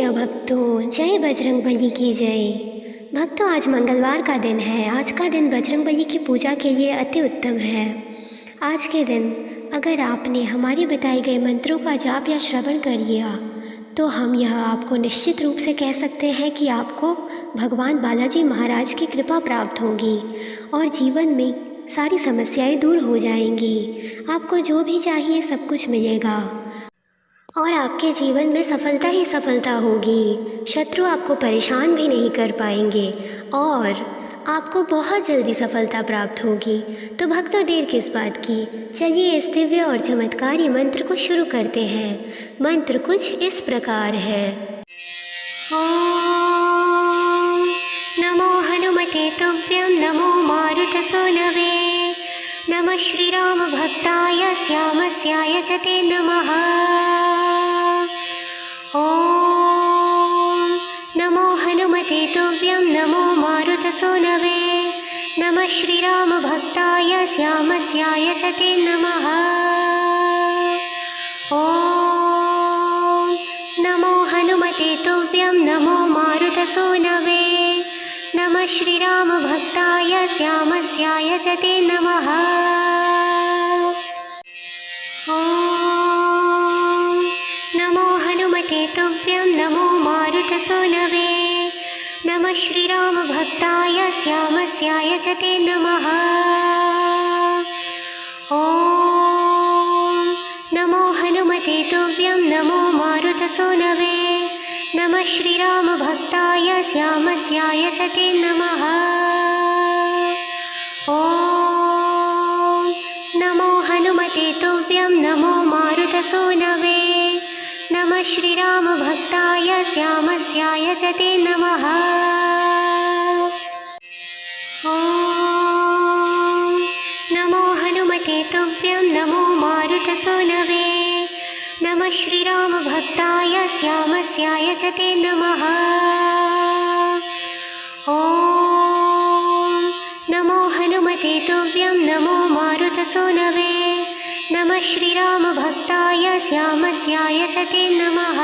प्रिय भक्तों, जय बजरंगबली की जय। भक्तों, आज मंगलवार का दिन है। आज का दिन बजरंगबली की पूजा के लिए अति उत्तम है। आज के दिन अगर आपने हमारे बताए गए मंत्रों का जाप या श्रवण कर लिया तो हम यह आपको निश्चित रूप से कह सकते हैं कि आपको भगवान बालाजी महाराज की कृपा प्राप्त होगी और जीवन में सारी समस्याएं दूर हो जाएंगी। आपको जो भी चाहिए सब कुछ मिलेगा और आपके जीवन में सफलता ही सफलता होगी। शत्रु आपको परेशान भी नहीं कर पाएंगे और आपको बहुत जल्दी सफलता प्राप्त होगी। तो भक्तों, देर किस बात की, चलिए इस दिव्य और चमत्कारी मंत्र को शुरू करते हैं। मंत्र कुछ इस प्रकार है। ओम नमो हनुमते तुभ्यं नमो मारुतसूनवे नमः श्रीराम भक्ताय श्यामस्याय च ते नमः। ओम नमो हनुमते तुभ्यं नमो मारुतसूनवे नमः श्रीराम भक्ताय श्यामस्याय च ते नमः। ओम नमो हनुमते तुभ्यं नमो मारुतसूनवे नमः श्रीराम भक्ताय श्यामस्याय च ते नमः। ओम नमो हनुमते तुभ्यं नमो मारुतसूनवे नमः श्रीराम भक्ताय श्यामस्याय च ते नमः। ओम नमो हनुमते तुभ्यं नमो मारुतसूनवे नमः श्रीराम भक्ताय श्यामस्याय च ते नमः। ओम नमो हनुमते तुभ्यं नमो मारुतसूनवे नमः श्रीराम भक्ताय श्यामस्याय च ते नमः। ओम नमो हनुमते तुभ्यं नमो मारुतसूनवे नमः श्रीराम भक्ताय श्यामस्याय च ते नमः। ओम नमो हनुमते तुभ्यं नमो मारुतसूनवे नमः श्रीराम भक्ताय श्यामस्याय च ते नमः।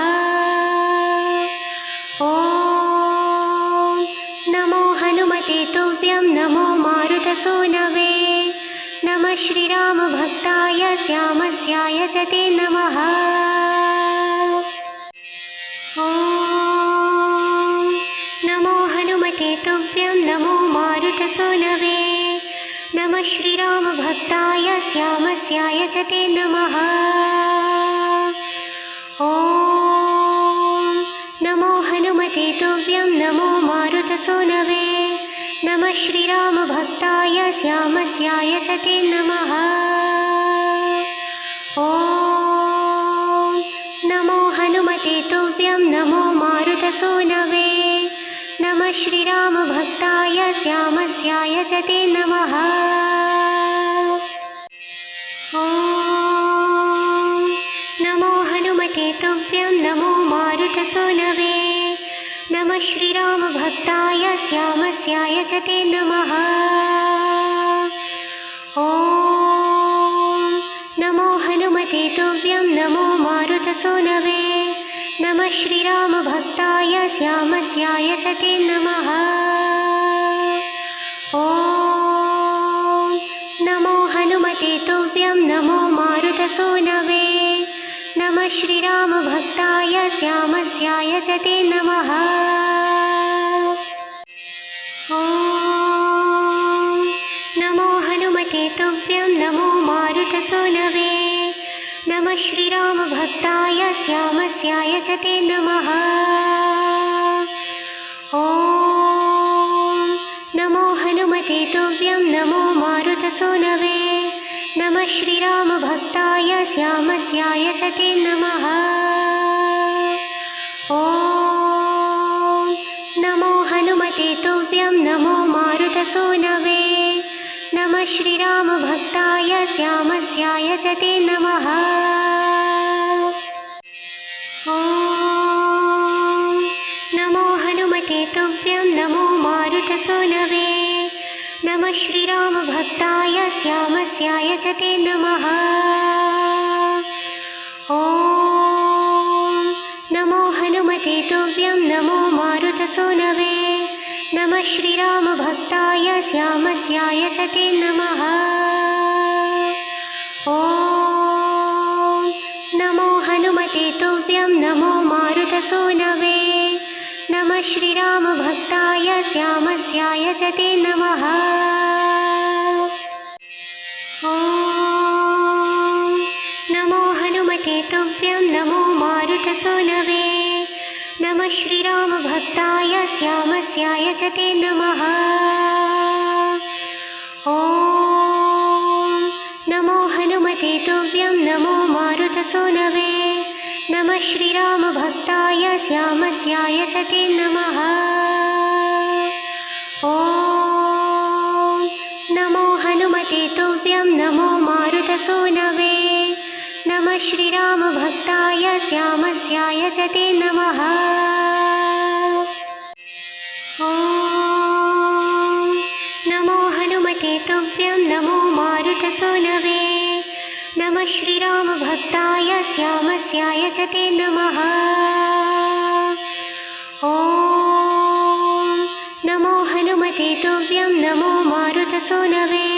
ओम नमो हनुमते तुभ्यं नमो मारुतसूनवे नमः श्रीराम भक्ताय श्यामस्याय च ते नमः। ओम नमो हनुमते तुभ्यं नमो मारुतसूनवे नमः श्रीराम भक्ताय श्यामस्याय च ते नमः। ओम नमो हनुमते तुभ्यं नमो मारुतसूनवे नमः श्रीराम भक्ताय श्यामस्याय च ते नमः। ओम नमो हनुमते तुभ्यं नमो मारुतसूनवे नमः श्रीराम भक्ताय श्यामस्याय च ते नमः। ओम नमो हनुमते तुभ्यं नमो मारुतसूनवे नमः श्रीराम भक्ताय श्यामस्याय च ते नमः। ओम नमो हनुमते तुभ्यं नमो मारुतसूनवे नमः श्रीराम भक्ताय श्यामस्याय च ते नमः। ओम नमो हनुमते तुभ्यं नमो मारुतसूनवे नमः श्रीराम भक्ताय श्यामस्याय च ते नमः। ओम नमो हनुमते तुभ्यं नमो मारुतसूनवे नमः श्रीराम भक्ताय श्यामस्याय च ते नमः। ओम नमो हनुमते तुभ्यं नमो मारुतसूनवे नमः श्रीराम भक्ताय श्यामस्याय च ते नमः। ओम नमो हनुमते तुभ्यं नमो मारुतसूनवे नमः श्रीराम भक्ताय श्यामस्याय च ते नमः। ओम नमो हनुमते तुभ्यं नमो मारुतसूनवे नमः श्रीराम भक्ताय श्यामस्याय च ते नमः। ओम नमो हनुमते तुभ्यं नमो मारुतसूनवे नमः श्रीरामभक्ताय श्यामस्याय च ते नमः। ॐ नमो हनुमते तुभ्यं नमो मारुतसूनवे नमः श्रीरामभक्ताय श्यामस्याय च ते नमः। ॐ नमो हनुमते तुभ्यं नमो मारुतसूनवे नमः श्रीरामभक्ताय श्यामस्याय च ते नमः। ॐ नमो हनुमते तुभ्यं नमो मारुतसूनवे नमः श्रीरामभक्ताय श्यामस्याय च ते नमः। ॐ नमो हनुमते तुभ्यं नमो मारुतसूनवे नमः श्रीरामभक्ताय श्यामस्याय च ते नमः। ॐ नमो हनुमते तुभ्यं नमो मारुतसूनवे नमः श्रीरामभक्ताय श्यामस्याय च ते नमः। ॐ नमो हनुमते तुभ्यं नमो मारुतसूनवे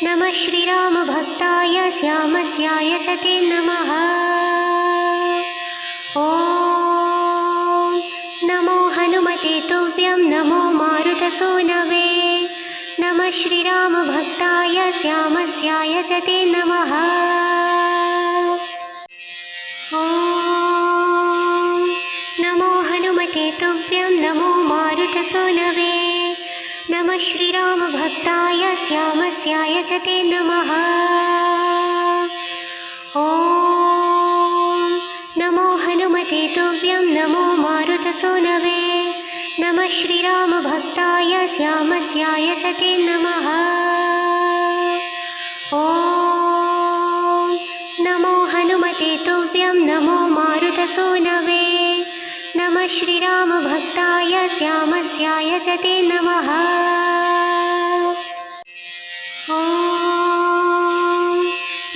नमः श्रीरामभक्ताय श्यामस्याय च ते नमः। ॐ नमो हनुमते तुभ्यं नमो मारुतसूनवे नमः श्रीरामभक्ताय श्यामस्याय च ते नमः। ॐ नमो हनुमते तुभ्यं नमो मारुतसूनवे नमः श्रीरामभक्ताय श्यामस्याय च ते नमः। ॐ नमो हनुमते तुभ्यं नमो मारुतसूनवे नमः श्रीरामभक्ताय श्यामस्याय च ते नमः। ॐ नमो हनुमते तुभ्यं नमो मारुतसूनवे नमः श्रीरामभक्ताय श्यामस्याय च ते नमः। ॐ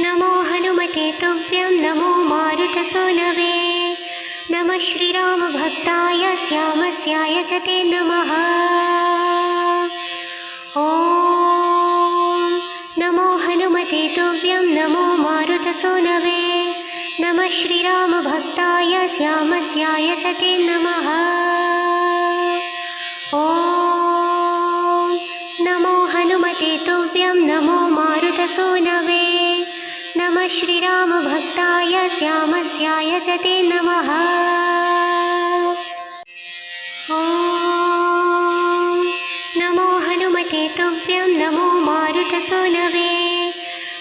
नमो हनुमते तुभ्यं नमो मारुतसूनवे नमः श्रीरामभक्ताय श्यामस्याय च ते नमः। ॐ नमो हनुमते तुभ्यं नमो मारुतसूनवे नमः श्रीरामभक्ताय श्यामस्याय च ते नमः। ॐ नमो हनुमते तुभ्यं नमो मारुतसूनवे नमः श्रीरामभक्ताय श्यामस्याय च ते नमः। ॐ नमो हनुमते तुभ्यं नमो मारुतसूनवे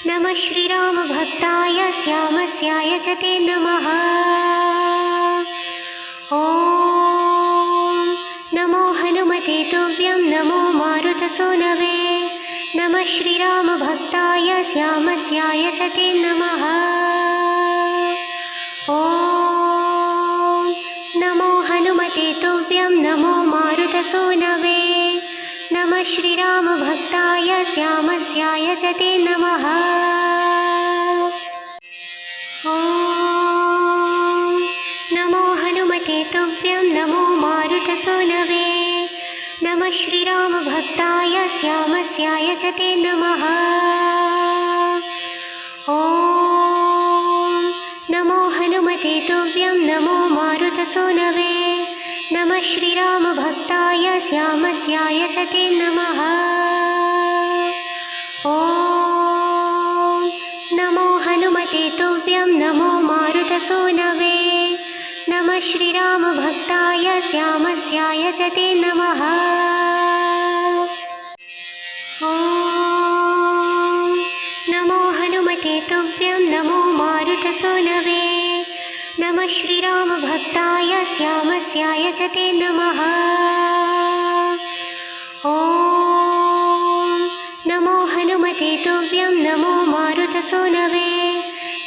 नमः श्रीरामभक्ताय श्यामस्याय च ते नमः। ॐ नमो हनुमते तुभ्यं नमो मारुतसूनवे नमः श्रीरामभक्ताय श्यामस्याय च ते नमः। ॐ नमो हनुमते तुभ्यं नमो मारुतसूनवे नमः श्रीरामभक्ताय श्यामस्याय च ते नमः। ॐ नमो हनुमते तुभ्यं नमो मारुतसूनवे नमः श्रीरामभक्ताय श्यामस्याय च ते नमः। ॐ नमो हनुमते तुभ्यं नमो मारुतसूनवे नमः श्रीरामभक्ताय श्यामस्याय च ते नमः। ॐ नमो हनुमते तुभ्यं नमो मारुतसूनवे नमः श्रीरामभक्ताय श्यामस्याय च ते नमः। ॐ नमो हनुमते तुभ्यं नमो मारुतसूनवे नमः श्रीरामभक्ताय श्यामस्याय च ते नमः। ॐ नमो हनुमते तुभ्यं नमो मारुतसूनवे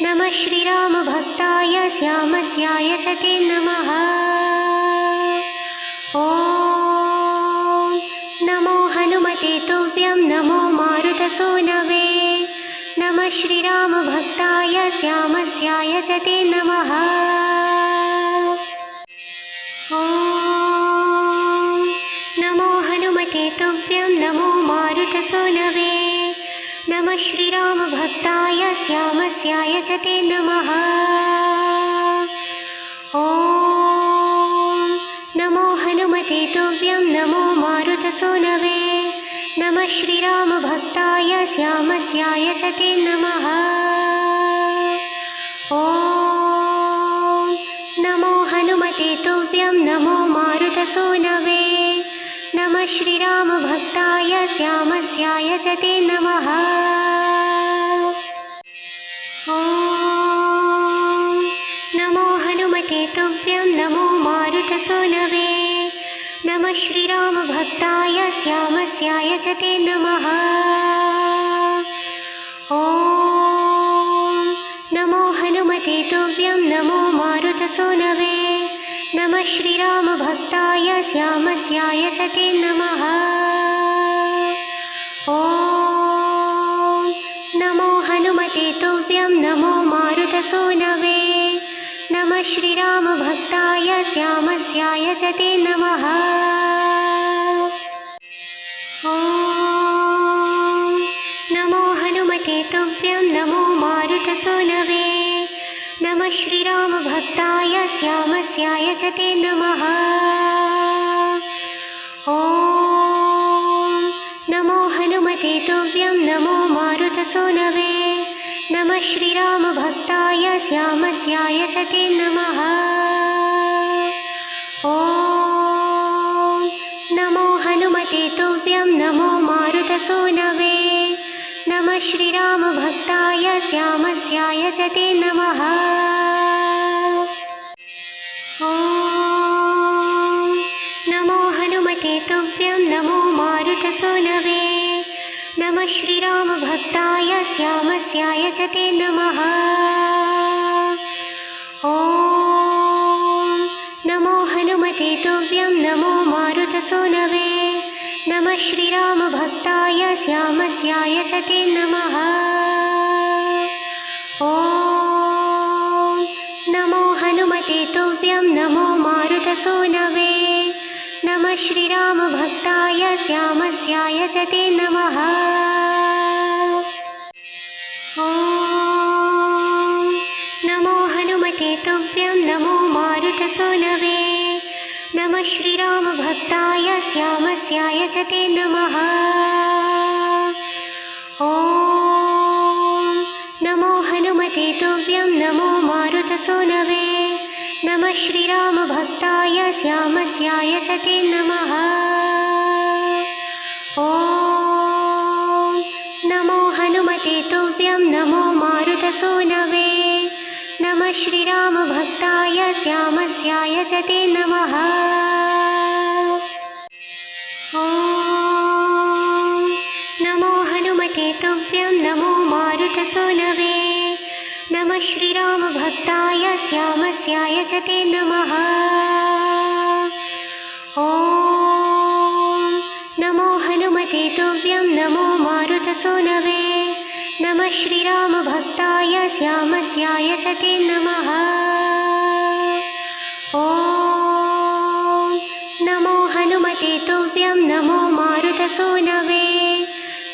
नमः श्रीरामभक्ताय श्यामस्याय च ते नमः। ॐ नमो हनुमते तुभ्यं नमो मारुतसूनवे नमः श्रीरामभक्ताय श्यामस्याय च ते नमः। ॐ नमो हनुमते तुभ्यं नमो मारुतसूनवे नमः श्रीरामभक्ताय श्यामस्याय च ते नमः। ॐ नमो हनुमते तुभ्यं नमो मारुतसूनवे नमः श्रीरामभक्ताय श्यामस्याय च ते नमः। ॐ नमो हनुमते तुभ्यं नमो मारुतसूनवे नमः श्रीरामभक्ताय श्यामस्याय च ते नमः। ॐ नमो हनुमते तुभ्यं नमो मारुतसूनवे नमः श्रीरामभक्ताय श्यामस्याय च ते नमः। ॐ नमो हनुमते तुभ्यं नमो मारुतसूनवे नमः श्रीरामभक्ताय श्यामस्याय च ते नमः। ॐ नमो हनुमते तुभ्यं नमो मारुतसूनवे नमः श्रीरामभक्ताय श्यामस्याय च ते नमः। ॐ नमो हनुमते तुभ्यं नमो मारुतसूनवे नमः श्रीरामभक्ताय श्यामस्याय च ते नमः। ॐ नमो हनुमते तुभ्यं नमो मारुतसूनवे नमः श्रीरामभक्ताय श्यामस्याय च ते नमः। ॐ नमो हनुमते तुभ्यं नमो मारुतसूनवे नमः श्रीरामभक्ताय श्यामस्याय च ते नमः। ॐ नमो हनुमते तुभ्यं नमो मारुतसूनवे नमः श्रीरामभक्ताय श्यामस्याय च ते नमः। ॐ नमो हनुमते तुभ्यं नमो मारुतसूनवे नमः श्रीरामभक्ताय श्यामस्याय च ते नमः। ॐ नमो हनुमते तुभ्यं नमो मारुतसूनवे नमः श्रीरामभक्ताय श्यामस्याय च ते नमः। ॐ नमो हनुमते तुभ्यं नमो मारुतसूनवे नमः श्रीरामभक्ताय श्यामस्याय च ते नमः। ॐ नमो हनुमते तुभ्यं नमो मारुतसूनवे नमः श्रीरामभक्ताय श्यामस्याय च ते नमः। ॐ नमो हनुमते तुभ्यं नमो मारुतसूनवे नमः श्रीरामभक्ताय श्यामस्याय च ते नमः। ॐ नमो हनुमते तुभ्यं नमो मारुतसूनवे नमः श्रीरामभक्ताय श्यामस्याय च ते नमः। ॐ नमो हनुमते तुभ्यं नमो मारुतसूनवे नमः श्रीरामभक्ताय श्यामस्याय च ते नमः। ॐ नमो हनुमते तुभ्यं नमो मारुतसूनवे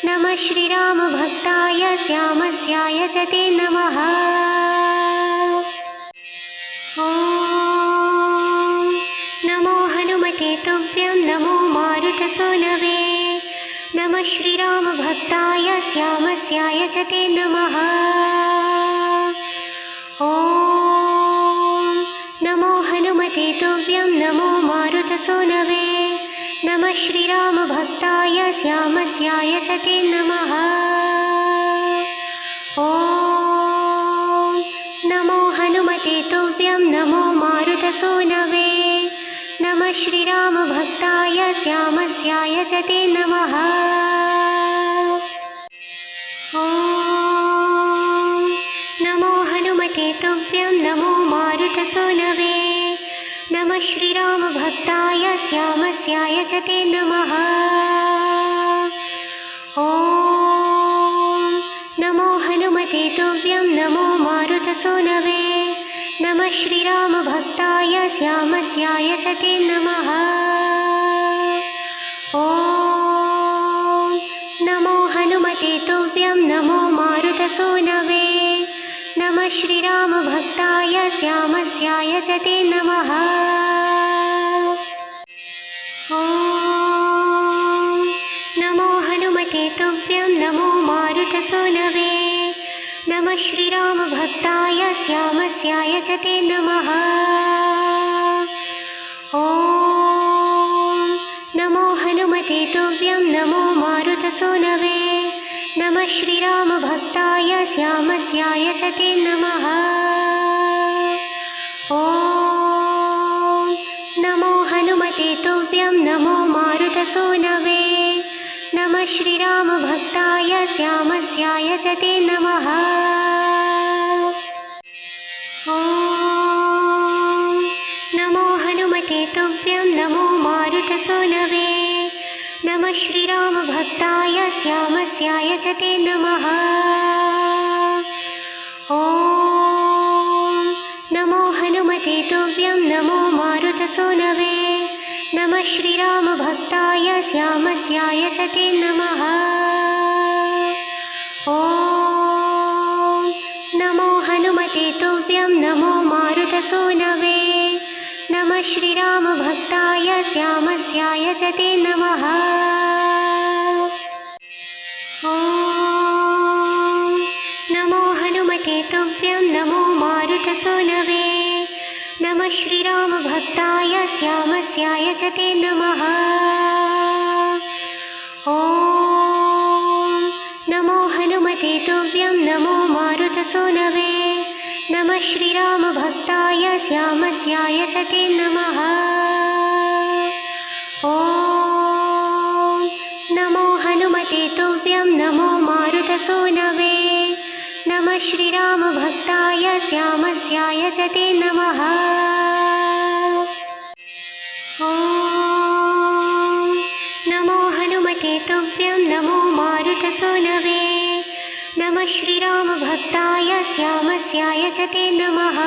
नमः श्रीरामभक्ताय श्यामस्याय च ते नमः। ॐ नमो हनुमते तुभ्यं नमो मारुतसूनवे नमः श्रीरामभक्ताय श्यामस्याय च ते नमः। ॐ नमो हनुमते तुभ्यं नमो मारुतसूनवे नमः श्रीरामभक्ताय श्यामस्याय च ते नमः। ॐ नमो हनुमते तुभ्यं नमो मारुतसूनवे नमः श्रीरामभक्ताय श्यामस्याय च ते नमः। ॐ नमो हनुमते तुभ्यं नमो मारुतसूनवे नमः श्रीरामभक्ताय श्यामस्याय च ते नमः। ॐ नमो हनुमते तुभ्यं नमो मारुतसूनवे नमः श्रीरामभक्ताय श्यामस्याय च ते नमः। ॐ नमो हनुमते तुभ्यं नमो मारुतसूनवे। नमः श्रीरामभक्ताय श्यामस्याय च ते नमः। ॐ नमो हनुमते तुभ्यं नमो मारुतसूनवे। नमः श्रीरामभक्ताय श्यामस्याय च ते नमः। ॐ नमो हनुमते तुभ्यं नमो मारुतसूनवे। नमः श्रीरामभक्ताय श्यामस्याय च ते नमः। ॐ नमो हनुमते तुभ्यं नमो मारुतसूनवे। नमः श्रीरामभक्ताय श्यामस्याय च ते नमः। ॐ नमो हनुमते तुभ्यं नमो मारुतसूनवे। नमः श्रीरामभक्ताय श्यामस्याय च ते नमः। ॐ नमो हनुमते तुभ्यं नमो मारुतसूनवे। नमः श्रीरामभक्ताय श्यामस्याय च ते नमः। ॐ नमो हनुमते तुभ्यं नमो मारुतसूनवे। नमः श्रीरामभक्ताय श्यामस्याय च ते नमः। ॐ नमो हनुमते तुभ्यं नमो मारुतसूनवे। नमः श्रीरामभक्ताय श्यामस्याय च ते नमः। ॐ नमो हनुमते तुभ्यं नमो मारुतसूनवे। नमः श्रीरामभक्ताय श्यामस्याय च ते नमः। ॐ नमो हनुमते तुभ्यं नमो मारुतसूनवे। नमः श्रीरामभक्ताय श्यामस्याय च ते नमः। ॐ नमो हनुमते तुभ्यं नमो मारुतसूनवे। नमः श्रीरामभक्ताय श्यामस्याय च ते नमः।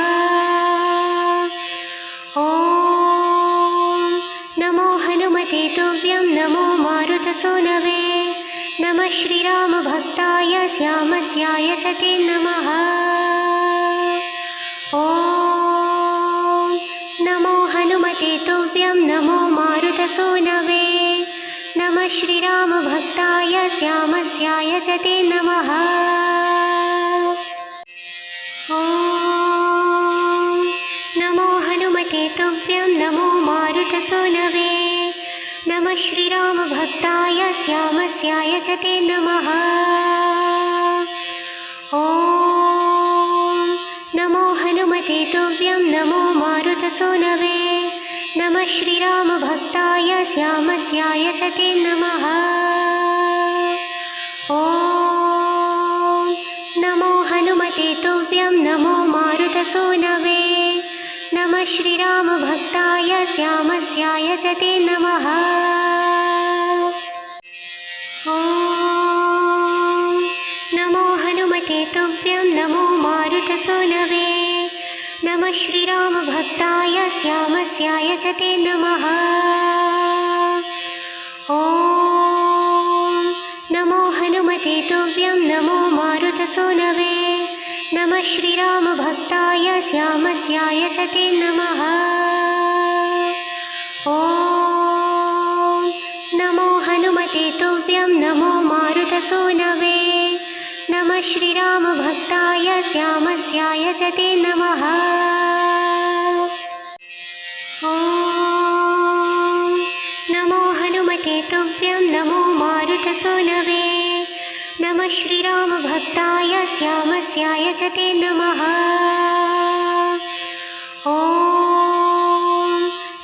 ॐ नमो हनुमते तुभ्यं नमो मारुतसूनवे। नमः श्रीरामभक्ताय श्यामस्याय च ते नमः। ॐ नमो हनुमते तुभ्यं नमो मारुतसूनवे। नमः श्रीरामभक्ताय श्यामस्याय च ते नमः। ॐ नमो हनुमते तुभ्यं नमो मारुतसूनवे। नमः श्रीरामभक्ताय श्यामस्याय च ते नमः। ॐ नमो हनुमते तुभ्यं नमो मारुतसूनवे। नमः श्रीरामभक्ताय श्यामस्याय च ते नमः। ॐ नमो हनुमते तुभ्यं नमो मारुतसूनवे। नमः श्रीरामभक्ताय श्यामस्याय च ते नमः। ॐ नमो हनुमते तुभ्यं नमो मारुतसूनवे। नमः श्रीरामभक्ताय श्यामस्याय च ते नमः। ॐ नमो हनुमते तुभ्यं नमो मारुतसूनवे। नमः श्रीरामभक्ताय श्यामस्याय च ते नमः। ॐ नमो हनुमते तुभ्यं नमो मारुतसूनवे। नमः श्रीरामभक्ताय श्यामस्याय च ते नमः। ॐ नमो हनुमते तुभ्यं नमो मारुतसूनवे। नमः श्रीरामभक्ताय श्यामस्याय च ते नमः। ॐ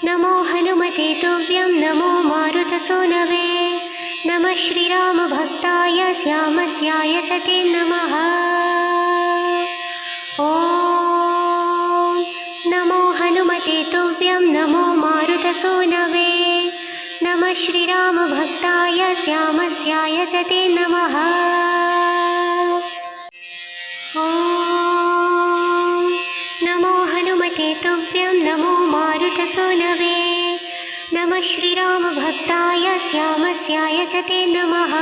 नमो हनुमते तुभ्यं नमो मारुतसूनवे। नमः श्रीरामभक्ताय श्यामस्याय च ते नमः। ॐ नमो हनुमते तुभ्यं नमो मारुतसूनवे। नमः श्रीरामभक्ताय श्यामस्याय च ते नमः। ॐ नमो नमः श्रीरामभक्ताय श्यामस्याय च ते नमः।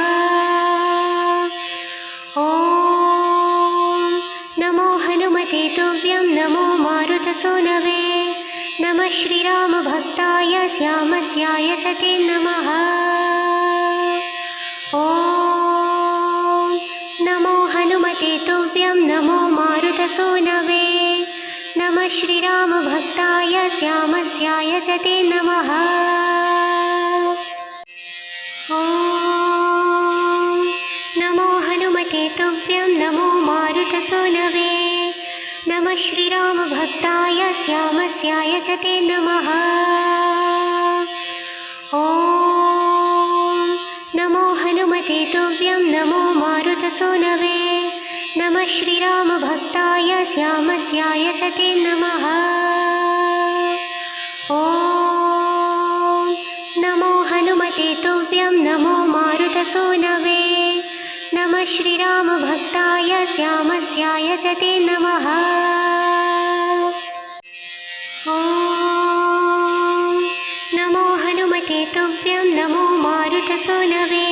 ॐ नमो हनुमते तुभ्यं नमो मारुतसूनवे। नमः श्रीरामभक्ताय श्यामस्याय च ते नमः। ॐ नमो हनुमते तुभ्यं नमो मारुतसूनवे। नमः श्रीरामभक्ताय श्यामस्याय च ते नमः। ॐ नमो हनुमते तुभ्यं नमो मारुतसूनवे। नमः श्रीरामभक्ताय श्यामस्याय च ते नमः। ॐ नमो हनुमते तुभ्यं नमो मारुतसूनवे। नमः श्रीरामभक्ताय श्यामस्याय च ते नमः। ॐ नमो हनुमते तुभ्यं नमो मारुतसूनवे। नमः श्रीरामभक्ताय श्यामस्याय च ते नमः। ॐ नमो हनुमते तुभ्यं नमो मारुतसूनवे।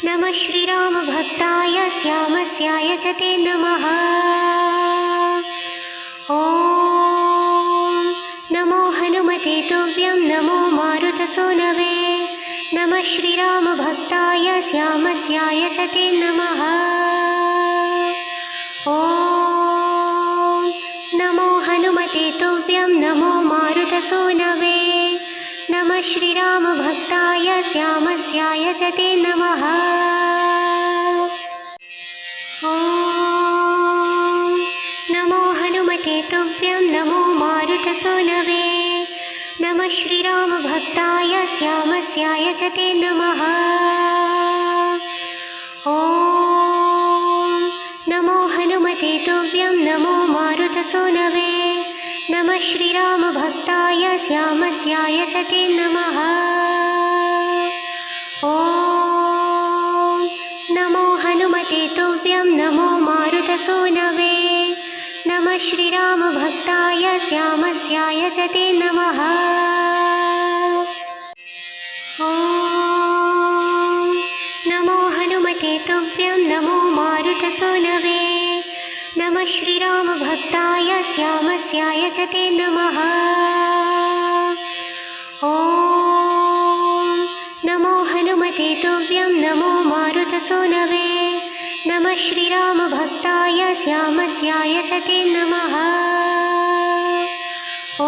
नमः श्रीरामभक्ताय श्यामस्याय च ते नमः। ॐ नमो हनुमते तुभ्यं नमो मारुतसूनवे। नमः श्रीरामभक्ताय श्यामस्याय च ते नमः। ॐ नमो हनुमते तुभ्यं नमो मारुतसूनवे। नमः श्रीरामभक्ताय श्यामस्याय च ते नमः। ॐ नमो हनुमते तुभ्यं नमो मारुतसूनवे। नमः श्रीरामभक्ताय श्यामस्याय च ते नमः। ॐ नमो हनुमते तुभ्यं नमो मारुतसूनवे। नमः श्रीरामभक्ताय श्यामस्याय च ते नमः। ॐ नमो हनुमते तुभ्यं नमो मारुतसूनवे। नमः श्रीरामभक्ताय श्यामस्याय च ते नमः। ॐ नमो हनुमते तुभ्यं नमो मारुतसूनवे। नमः श्रीरामभक्ताय श्यामस्याय च ते नमः। ॐ नमो हनुमते तुभ्यं नमो मारुतसूनवे। नमः श्रीरामभक्ताय श्यामस्याय च ते नमः। ॐ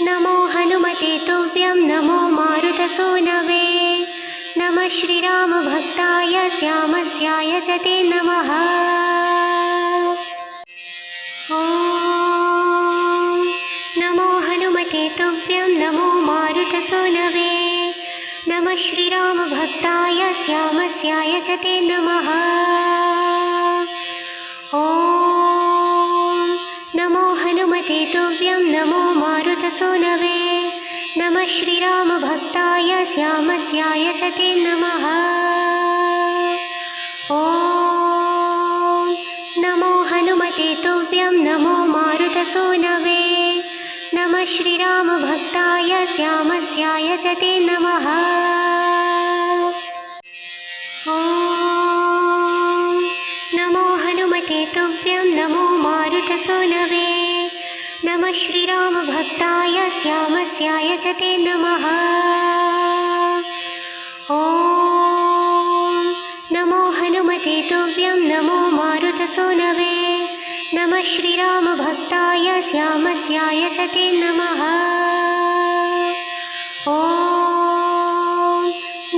नमो हनुमते तुभ्यं नमो मारुतसूनवे। नमः श्रीरामभक्ताय श्यामस्याय च ते नमः। ॐ नमो हनुमते तुभ्यं नमो मारुतसूनवे। नमः श्रीरामभक्ताय श्यामस्याय च ते नमः। ॐ नमो हनुमते तुभ्यं नमो मारुतसूनवे। नमः श्रीरामभक्ताय श्यामस्याय च ते नमः। ॐ नमो हनुमते तुभ्यं नमो मारुतसूनवे। नमः श्रीरामभक्ताय श्यामस्याय च ते नमः। ॐ नमो हनुमते तुभ्यं नमो मारुतसूनवे। नमः श्रीरामभक्ताय श्यामस्याय च ते नमः। ॐ नमो हनुमते तुभ्यं नमो मारुतसूनवे। नमः श्रीरामभक्ताय श्यामस्याय च ते नमः। ॐ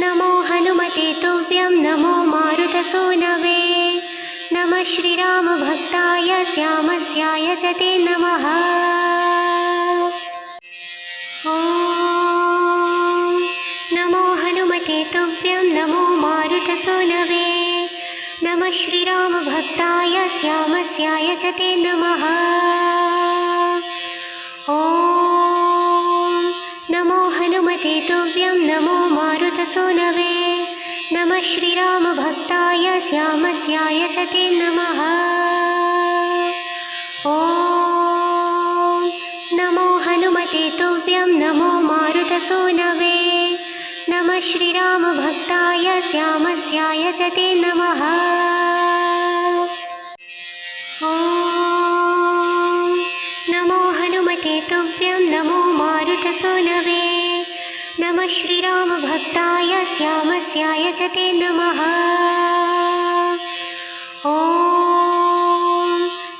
नमो हनुमते तुभ्यं नमो मारुतसूनवे। नमः श्रीरामभक्ताय श्यामस्याय च ते नमः। ॐ नमो हनुमते तुभ्यं नमो मारुतसूनवे। नमः श्रीरामभक्ताय श्यामस्याय च ते नमः। ॐ नमो हनुमते तुभ्यं नमो मारुतसूनवे। नमः श्रीरामभक्ताय श्यामस्याय च ते नमः। ॐ नमो हनुमते तुभ्यं नमो श्रीरामभक्ताय श्यामस्याय च ते नमः। ॐ नमो हनुमते तुभ्यं नमो मारुतसूनवे। नमः श्रीरामभक्ताय श्यामस्याय च ते नमः। ॐ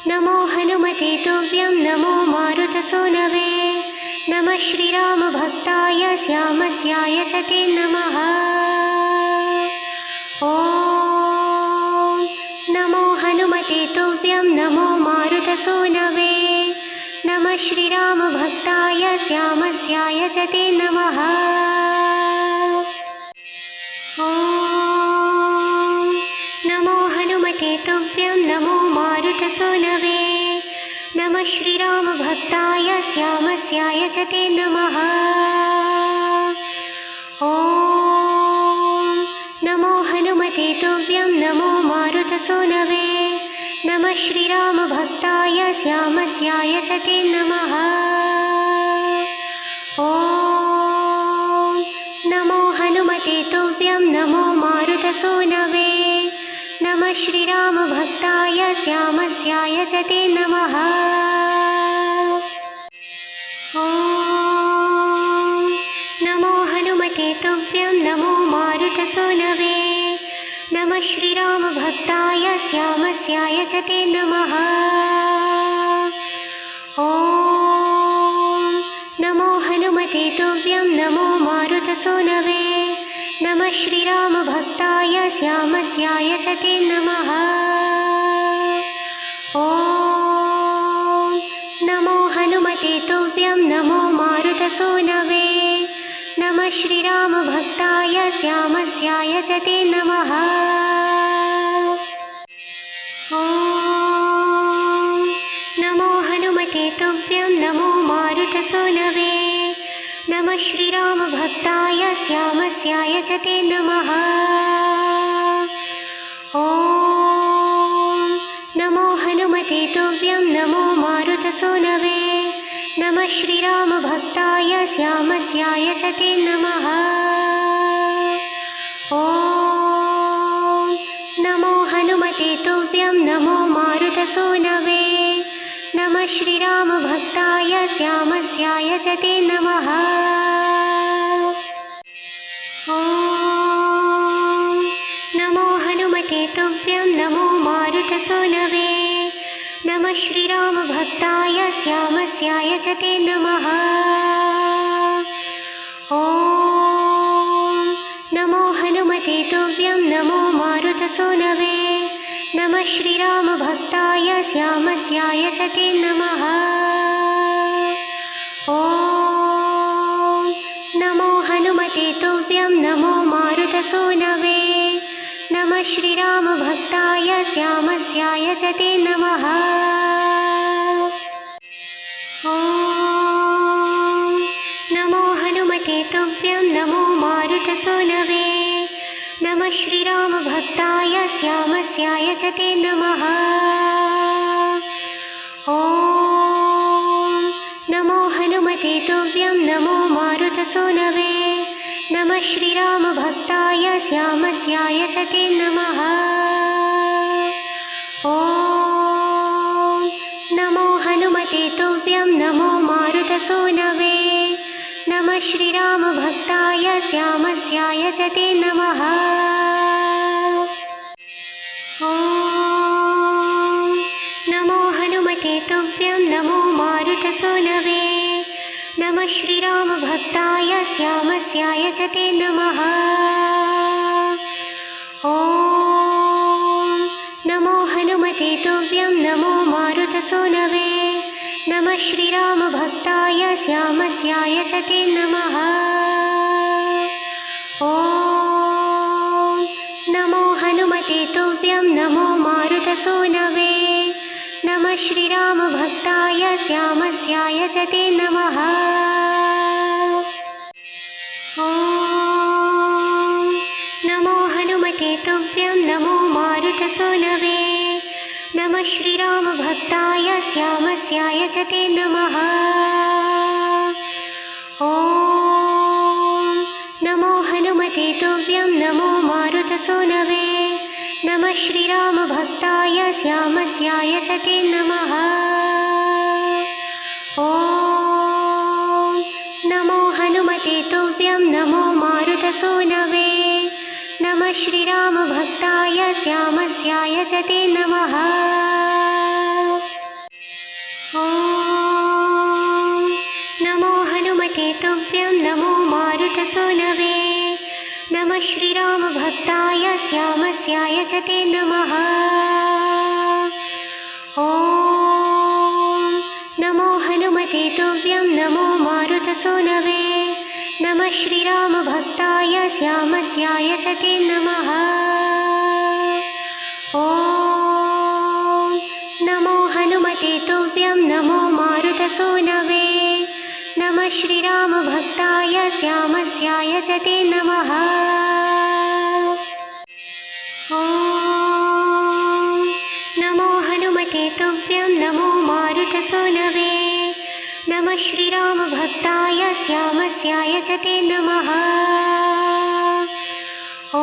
नमो हनुमते तुभ्यं नमो मारुतसूनवे। नमः श्रीरामभक्ताय श्यामस्याय च ते नमः। ॐ नमो हनुमते तुभ्यं नमो मारुतसूनवे। नमः श्रीरामभक्ताय श्यामस्याय च ते नमः। ॐ नमो हनुमते तुभ्यं नमो मारुतसूनवे। नमः श्रीरामभक्ताय श्यामस्याय च ते नमः। ॐ नमो हनुमते तुभ्यं नमो मारुतसूनवे। नमः श्रीरामभक्ताय श्यामस्याय च ते नमः। ॐ नमो हनुमते तुभ्यं नमो मारुतसूनवे। नमः श्रीरामभक्ताय श्यामस्याय च ते नमः। ॐ नमो हनुमते तुभ्यं नमो मारुतसूनवे। नमः श्रीरामभक्ताय श्यामस्याय च ते नमः। ॐ नमो हनुमते तुभ्यं नमो मारुतसूनवे। नमः श्रीरामभक्ताय श्यामस्याय च ते नमः। ॐ नमो हनुमते तुभ्यं नमो मारुतसूनवे। नमः श्रीरामभक्ताय श्यामस्याय च ते नमः। ॐ नमो हनुमते तुभ्यं नमो मारुतसूनवे। नमः श्रीरामभक्ताय श्यामस्याय च ते नमः। ॐ नमो हनुमते तुभ्यं नमो मारुतसूनवे। नमः श्रीरामभक्ताय श्यामस्याय च ते नमः। ॐ नमो हनुमते तुभ्यं नमो मारुतसूनवे। नमः श्रीरामभक्ताय श्यामस्याय च ते नमः। ॐ नमो हनुमते तुभ्यं नमो मारुतसूनवे। नमः श्रीरामभक्ताय श्यामस्याय च ते नमः। ॐ नमो हनुमते तुभ्यं नमो मारुतसूनवे। नमः श्रीरामभक्ताय श्यामस्याय च ते नमः। ॐ नमो हनुमते तुभ्यं नमो मारुतसूनवे। नमः श्रीरामभक्ताय श्यामस्याय च ते नमः। ॐ नमो हनुमते तुभ्यं नमो मारुतसूनवे। नमः श्रीरामभक्ताय श्यामस्याय च ते नमः। ॐ नमो हनुमते तुभ्यं नमो मारुतसूनवे। नमः श्रीरामभक्ताय श्यामस्याय च ते नमः। ॐ नमो हनुमते तुभ्यं नमो मारुतसूनवे। नमः श्रीरामभक्ताय श्यामस्याय च ते नमः। ॐ नमो हनुमते तुभ्यं नमो मारुतसूनवे। नमः श्रीरामभक्ताय श्यामस्याय च ते नमः। ॐ नमो हनुमते तुभ्यं नमो मारुतसूनवे। नमः श्रीरामभक्ताय श्यामस्याय च ते नमः। ॐ नमो हनुमते तुभ्यं नमो मारुतसूनवे। नमः श्रीरामभक्ताय श्यामस्याय च ते नमः। ॐ नमो हनुमते तुभ्यं नमो मारुतसूनवे। नमः श्रीरामभक्ताय श्यामस्याय च ते नमः। ॐ नमो हनुमते हनुमते तुभ्यं नमो मारुतसूनवे नमः श्रीरामभक्ताय श्यामस्याय च ते नमः। ॐ नमो हनुमते तुभ्यं नमो मारुतसूनवे नमः श्रीरामभक्ताय श्यामस्याय च ते नमः। ॐ नमो हनुमते तुभ्यं नमो मारुतसूनवे नमः श्रीरामभक्ताय श्यामस्याय च ते नमः। ॐ नमो हनुमते तुभ्यं नमो मारुतसूनवे नमः श्रीरामभक्ताय श्यामस्याय च ते नमः। ॐ नमो हनुमते तुभ्यं नमो मारुतसूनवे नमः श्रीरामभक्ताय श्यामस्याय च ते नमः। ॐ नमो हनुमते तुभ्यं नमो मारुतसूनवे नमः श्रीरामभक्ताय श्यामस्याय च ते नमः। ॐ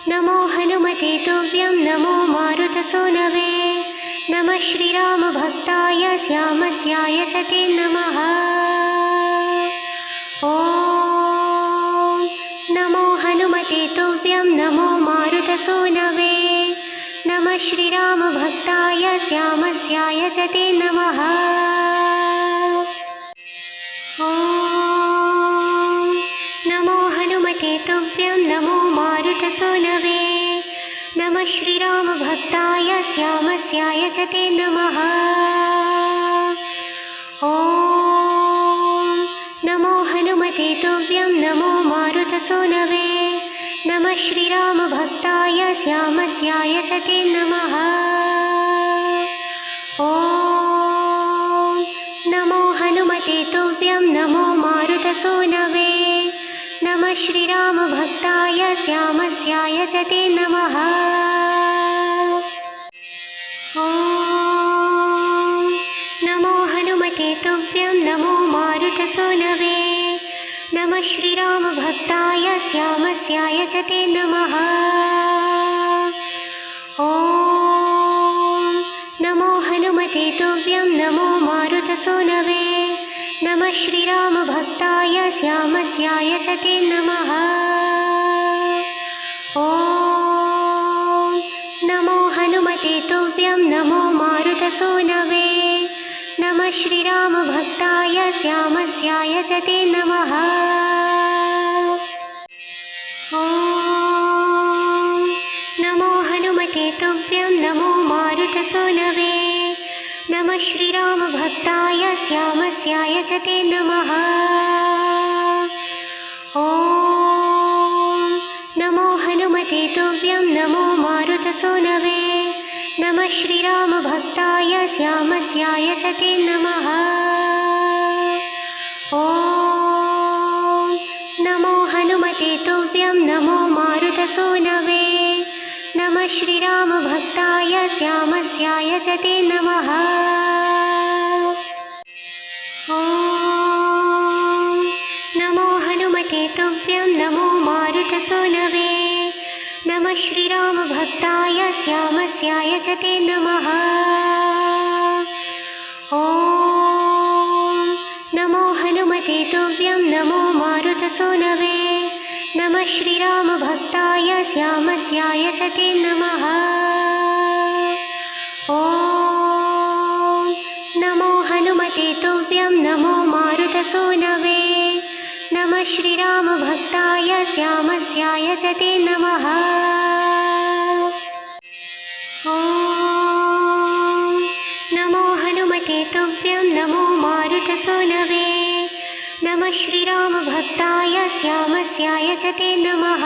नमो हनुमते तुभ्यं नमो मारुतसूनवे नमः श्रीरामभक्ताय श्यामस्याय च ते नमः। ॐ नमो हनुमते तुभ्यं नमो मारुतसूनवे नमः श्रीरामभक्ताय श्यामस्याय च ते नमः। ॐ नमो हनुमते तुभ्यं नमो मारुतसूनवे नमः श्रीरामभक्ताय श्यामस्याय च ते नमः। ॐ नमो हनुमते तुभ्यं नमो मारुतसूनवे नमः श्रीरामभक्ताय श्यामस्याय च ते नमः। ॐ नमो हनुमते तुभ्यं नमो मारुतसूनवे नमः श्रीरामभक्ताय श्यामस्याय च ते नमः। ॐ नमो हनुमते तुभ्यं नमो मारुतसूनवे नमः श्रीरामभक्ताय श्यामस्याय च ते नमः। ॐ नमो हनुमते तुभ्यं नमो मारुतसूनवे नमः श्रीरामभक्ताय श्यामस्याय च ते नमः। ॐ नमो हनुमते तुभ्यं नमो मारुतसूनवे नमः श्रीरामभक्ताय श्यामस्याय च ते नमः। ॐ नमो हनुमते तुभ्यं नमो मारुतसूनवे नमः श्रीरामभक्ताय श्यामस्याय च ते नमः। ॐ नमो हनुमते तुभ्यं नमो मारुतसूनवे नमः श्रीरामभक्ताय श्यामस्याय च ते नमः। ॐ नमो हनुमते तुभ्यं नमो मारुतसूनवे नमः श्रीरामभक्ताय श्यामस्याय च ते नमः। ॐ नमो हनुमते तुभ्यं नमो मारुतसूनवे नमः श्रीरामभक्ताय श्यामस्याय च ते नमः। ॐ नमो हनुमते तुभ्यं नमो मारुतसूनवे नमः श्रीरामभक्ताय श्यामस्याय च ते नमः। ॐ नमो हनुमते तुभ्यं नमो मारुतसूनवे नमः श्रीरामभक्ताय श्यामस्याय च ते नमः। ॐ नमो हनुमते तुभ्यं नमो मारुतसूनवे नमः श्रीरामभक्ताय श्यामस्याय च ते नमः।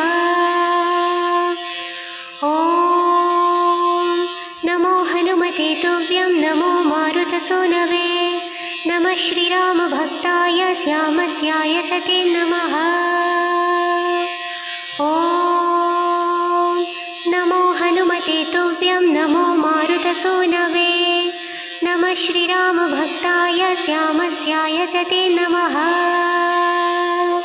ॐ नमो हनुमते तुभ्यं नमो मारुतसूनवे नमः श्रीरामभक्ताय श्यामस्याय च ते नमः। ॐ नमो हनुमते तुभ्यं नमो मारुतसूनवे नमः श्रीरामभक्ताय श्यामस्याय च ते नमः। ॐ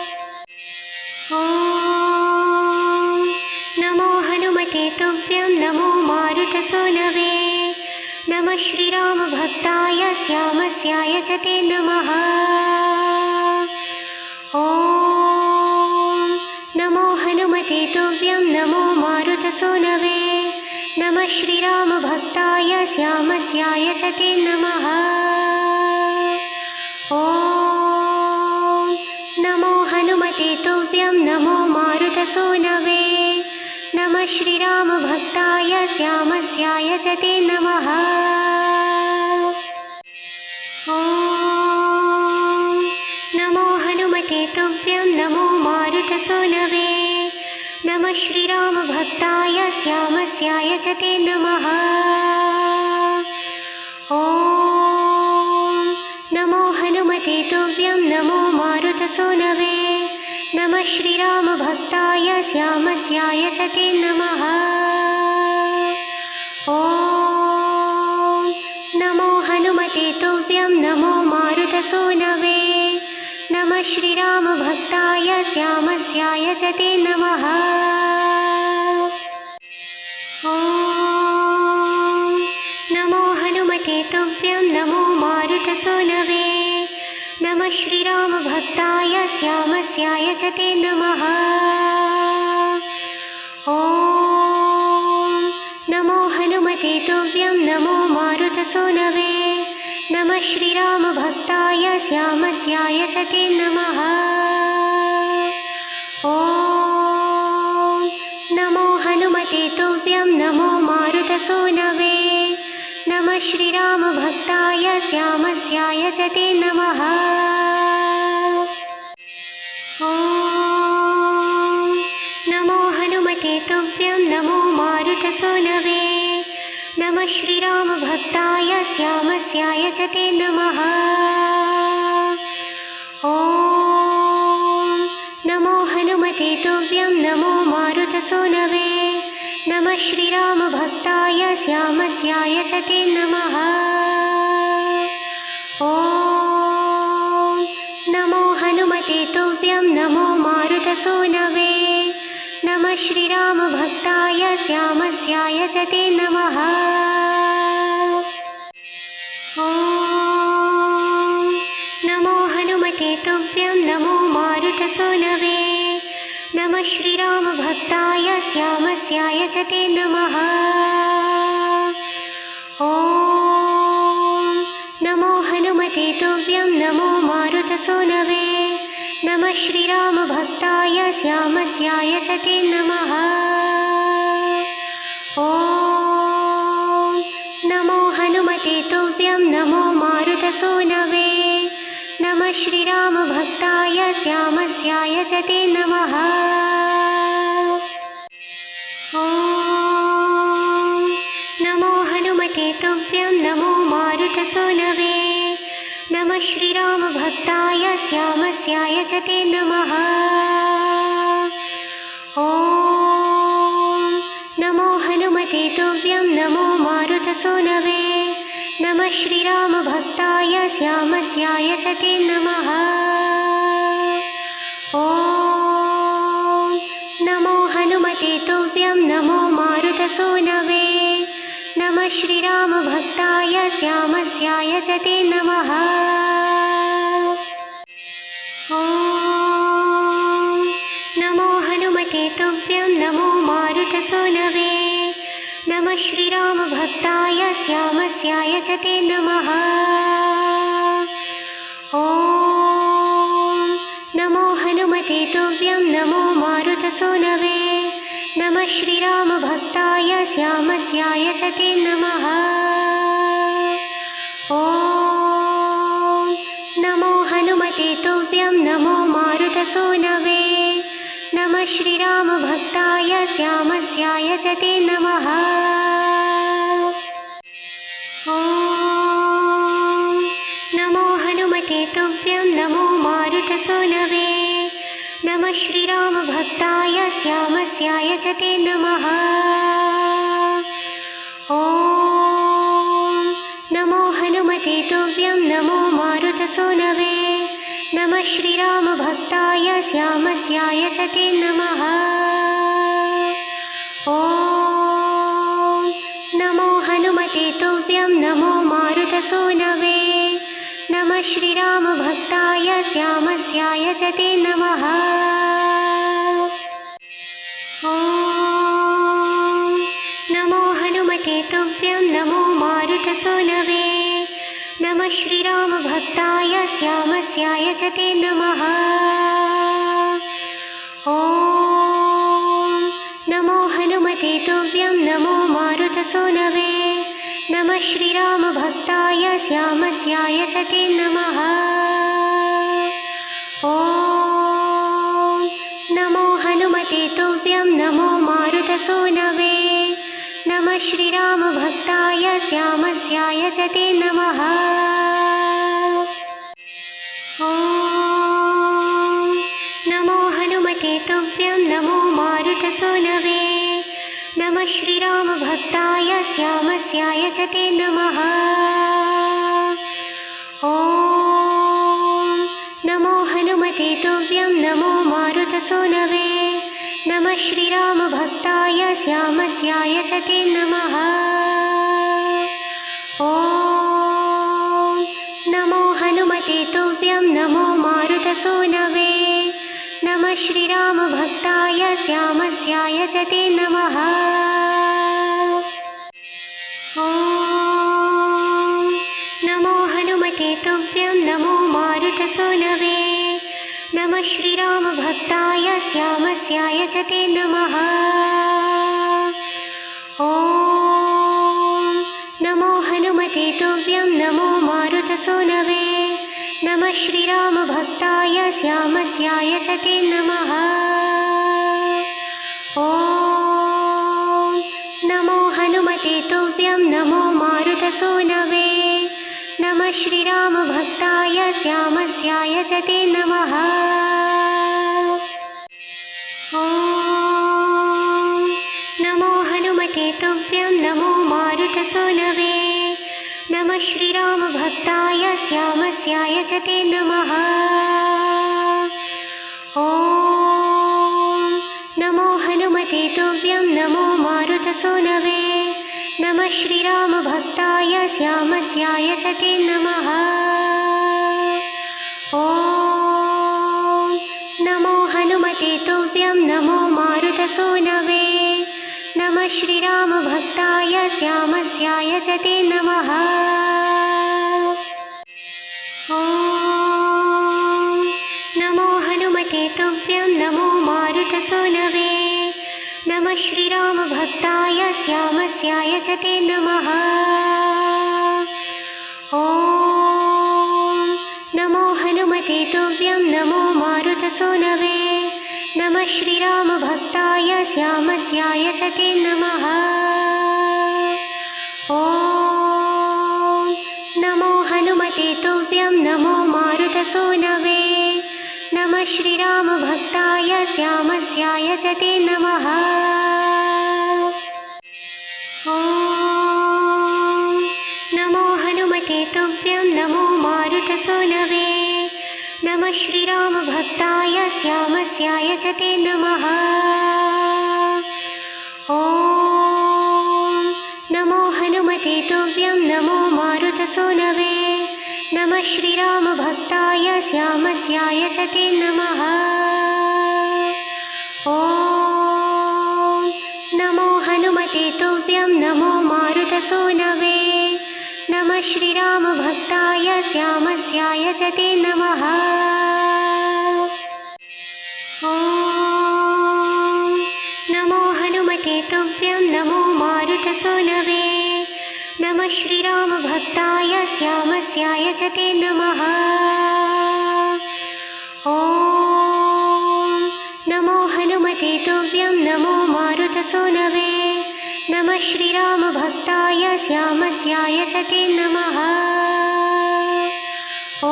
नमः श्रीरामभक्ताय श्यामस्याय च ते नमः। ॐ नमो हनुमते तुभ्यं नमो मारुतसूनवे नमः श्रीरामभक्ताय श्यामस्याय च ते नमः। ॐ नमो हनुमते तुभ्यं नमो मारुतसूनवे नमः श्रीरामभक्ताय श्यामस्याय च ते नमः। ॐ नमो हनुमते तुभ्यं नमो मारुतसूनवे नमः श्रीरामभक्ताय श्यामस्याय च ते नमः। ॐ नमो हनुमते तुभ्यं नमो मारुतसूनवे नमः श्रीरामभक्ताय श्यामस्याय च ते नमः। ॐ नमो हनुमते तुभ्यं नमो मारुतसूनवे नमः श्रीरामभक्ताय श्यामस्याय च ते नमः। ॐ नमो हनुमते तुभ्यं नमो मारुतसूनवे नमः श्रीरामभक्ताय श्यामस्याय च ते नमः। ॐ नमो हनुमते तुभ्यं नमो मारुतसूनवे नमः श्रीरामभक्ताय श्यामस्याय च ते नमः। ॐ नमो हनुमते तुभ्यं नमो मारुतसूनवे नमः श्रीरामभक्ताय श्यामस्याय च ते नमः। ॐ नमो हनुमते तुभ्यं नमो मारुतसूनवे नमः श्रीरामभक्ताय श्यामस्याय च ते नमः। ॐ नमो हनुमते तुभ्यं नमो मारुतसूनवे नमः श्रीरामभक्ताय श्यामस्याय च ते नमः। ॐ नमो हनुमते तुभ्यं नमो मारुतसूनवे नमः श्रीरामभक्ताय श्यामस्याय च ते नमः। ॐ नमो हनुमते तुभ्यं नमो मारुतसूनवे नमः श्रीरामभक्ताय श्यामस्याय च ते नमः। ॐ नमो हनुमते तुभ्यं नमो मारुतसूनवे नमः श्रीरामभक्ताय श्यामस्याय च ते नमः। ॐ नमो हनुमते तुभ्यं नमो मारुतसूनवे नमः श्रीरामभक्ताय श्यामस्याय च ते नमः। ॐ नमो हनुमते तुभ्यं नमो मारुतसूनवे नमः श्रीरामभक्ताय श्यामस्याय च ते नमः। ॐ नमो हनुमते तुभ्यं नमो मारुतसूनवे नमः श्रीरामभक्ताय श्यामस्याय च ते नमः। ॐ नमो हनुमते तुभ्यं नमो मारुतसूनवे नमः श्रीरामभक्ताय श्यामस्याय च ते नमः। ॐ नमो हनुमते तुभ्यं नमो मारुतसूनवे नमः श्रीरामभक्ताय श्यामस्याय च ते नमः। ॐ नमो हनुमते तुभ्यं नमो मारुतसूनवे नमः श्रीरामभक्ताय श्यामस्याय च ते नमः। ॐ नमो हनुमते तुभ्यं नमो मारुतसूनवे नमः श्रीरामभक्ताय श्यामस्याय च ते नमः। ॐ नमो हनुमते तुभ्यं नमो मारुतसूनवे नमः श्रीरामभक्ताय श्यामस्याय च ते नमः। ॐ नमो हनुमते तुभ्यं नमो मारुतसूनवे नमः श्रीरामभक्ताय श्यामस्याय च ते नमः। ॐ नमो हनुमते तुभ्यं नमो श्रीरामभक्ताय श्यामस्याय च ते नमः। ॐ नमो हनुमते तुभ्यं नमो मारुतसूनवे। नमः श्रीरामभक्ताय श्यामस्याय च ते नमः। ॐ नमो हनुमते तुभ्यं नमो मारुतसूनवे। नमः श्रीरामभक्ताय श्यामस्याय च ते नमः। ॐ नमो हनुमते तुभ्यं नमो मारुतसूनवे। नमः श्रीरामभक्ताय श्यामस्याय च ते नमः। ॐ नमो हनुमते तुभ्यं नमो मारुतसूनवे। नमः श्रीरामभक्ताय श्यामस्याय च ते नमः। ॐ नमो हनुमते तुभ्यं नमो मारुतसूनवे। नमः श्रीरामभक्ताय श्यामस्याय च ते नमः। ॐ नमो हनुमते तुभ्यं नमो मारुतसूनवे। नमः श्रीरामभक्ताय श्यामस्याय च ते नमः। ॐ नमो हनुमते तुभ्यं नमो मारुतसूनवे। नमः श्रीरामभक्ताय श्यामस्याय च ते नमः। ॐ नमो हनुमते तुभ्यं नमो मारुतसूनवे। नमः श्रीरामभक्ताय श्यामस्याय च ते नमः। ॐ नमो हनुमते तुभ्यं नमो मारुतसूनवे। नमः श्रीरामभक्ताय श्यामस्याय च ते नमः। ॐ नमो हनुमते तुभ्यं नमो मारुतसूनवे। नमः श्रीरामभक्ताय श्यामस्याय च ते नमः। ॐ नमो हनुमते तुभ्यं नमो मारुतसूनवे। नमः श्रीरामभक्ताय श्यामस्याय च ते नमः। ॐ नमो हनुमते तुभ्यं नमो मारुतसूनवे। नमः श्रीरामभक्ताय श्यामस्याय च ते नमः। ॐ नमो हनुमते तुभ्यं नमो मारुतसूनवे। नमः श्रीरामभक्ताय श्यामस्याय च ते नमः। ॐ नमो हनुमते तुभ्यं नमो मारुतसूनवे। नमः श्रीरामभक्ताय श्यामस्याय च ते नमः। ॐ नमो हनुमते तुभ्यं नमो मारुतसूनवे। नमः श्रीरामभक्ताय श्यामस्याय च ते नमः। ॐ नमो हनुमते तुभ्यं नमो मारुतसूनवे। नमः श्रीरामभक्ताय श्यामस्याय च ते नमः। ॐ नमो हनुमते तुभ्यं नमो मारुतसूनवे। नमः श्रीरामभक्ताय श्यामस्याय च ते नमः। ॐ नमो हनुमते तुभ्यं नमो मारुतसूनवे। नमः श्रीरामभक्ताय श्यामस्याय च ते नमः। ॐ नमो हनुमते तुभ्यं नमो मारुतसूनवे। नमः श्रीरामभक्ताय श्यामस्याय च ते नमः। ॐ नमो हनुमते तुभ्यं नमो मारुतसूनवे। नमः श्रीरामभक्ताय श्यामस्याय च ते नमः। ॐ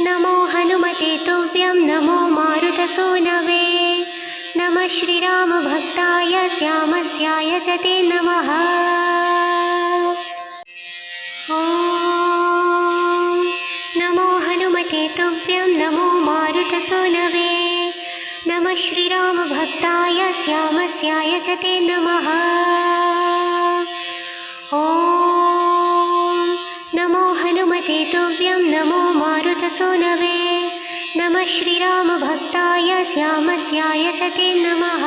नमो हनुमते तुभ्यं नमो मारुतसूनवे। नमः श्रीरामभक्ताय श्यामस्याय च ते नमः। ॐ नमो हनुमते तुभ्यं नमो मारुतसूनवे। नमः श्रीरामभक्ताय श्यामस्याय च ते नमः। ॐ नमो हनुमते हनुमते तुभ्यं नमो मारुतसूनवे नमः श्रीरामभक्ताय श्यामस्याय च ते नमः।